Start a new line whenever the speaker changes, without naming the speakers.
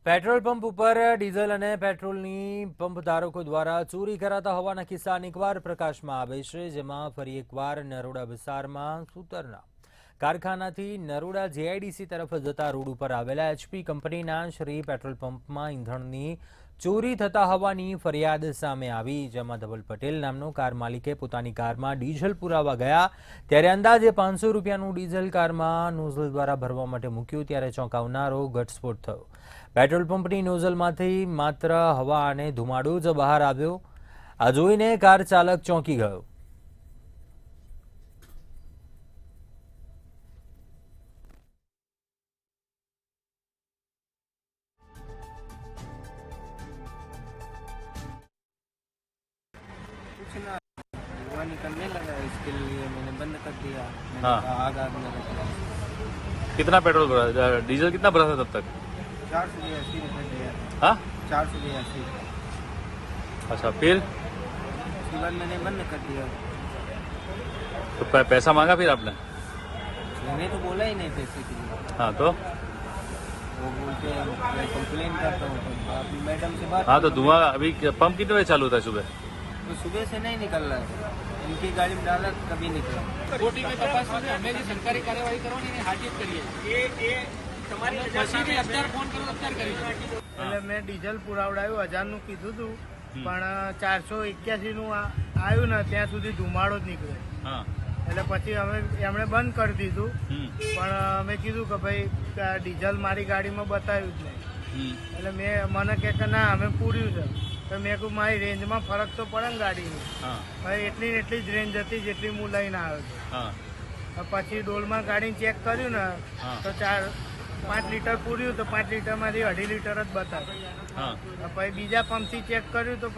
Petrol pump ઉપર diesel અને પેટ્રોલની pump ધારકો દ્વારા ચોરી કરાતા હોવાના કિસ્સા અનેકવાર પ્રકાશમાં આવે છે, જેમાં ફરી એકવાર નરોડા વિસ્તારમાં સૂતરના કારખાનાથી નરોડા જેઆઈડીસી તરફ જતા રોડ ઉપર આવેલા એચપી કંપનીના શ્રી પેટ્રોલ પંપમાં ઈંધણની ચોરી થતા હોવાની ફરિયાદ સામે આવી, જેમાં ધવલ પટેલ નામનો કાર માલિકે પોતાની કારમાં ડીઝલ પુરાવા ગયા ત્યારે અંદાજે 500 રૂપિયાનું ડીઝલ કારમાં નોઝલ દ્વારા ભરવા માટે મૂક્યું ત્યારે ચોંકાવનારો ઘટસ્ફોટ થયો। પેટ્રોલ પંપની નોઝલમાંથી માત્ર હવા અને ધુમાડો જ બહાર આવ્યો। આ જોઈને કાર ચાલક ચોંકી ગયો।
कुछ ना धुआं निकलने लगा, इसके लिए मैंने बंद कर दिया। मैंने
हाँ।
कहा आग आग में रखना।
कितना पेट्रोल भरा, डीजल कितना भरा था तब तक?
480 रुपये दिया।
हाँ
480।
अच्छा, फिर
उसके बाद मैंने बंद कर दिया।
तो पैसा मांगा फिर आपने?
मैंने तो बोला ही नहीं पैसे के लिए।
हाँ तो
वो बोलते हैं मैं कंप्लेन करता हूँ, तो आप मैडम से बात
हाँ तो
करो।
धुआं अभी पंप कितने बजे चालू होता है सुबह?
तो सुबह से नहीं निकल रहा है, इनकी गाड़ी में डाला कभी निकला।
ખોટી તપાસ માટે અમે જે સરકારી કાર્યવાહી કરવાની એની હાજર કરીએ એ તમારી પછી બી અત્યારે ફોન કરો અત્યારે કરી શકો।
એટલે મેં ડીઝલ પુરાવડાયું 1000નું કીધું હતું, પણ 481નું આવ્યું ને ત્યાં સુધી ધુમાડો જ નીકળે।
हाँ
એટલે પછી એમણે બંધ કરી દીધું, પણ અમે કીધું કે ભાઈ ડીઝલ મારી ગાડીમાં બતાવ્યું જ નહીં। એટલે મને કહે કે ના અમે પૂર્યું છે, તો મેં કહ્યું મારી રેન્જમાં ફરક તો પડે ને ગાડીની।
हाँ
હવે એટલી ને એટલી જ રેન્જ હતી જેટલી હું લઈને આવ્યો
हाँ
હતો। પછી ડોલમાં ગાડીને ચેક કર્યું ને તો 5 લીટર પૂર્યું તો 5 લીટરમાંથી 2.5 લીટર જ બતાવ્યું।
हाँ
પછી બીજા પંપથી ચેક કર્યું તો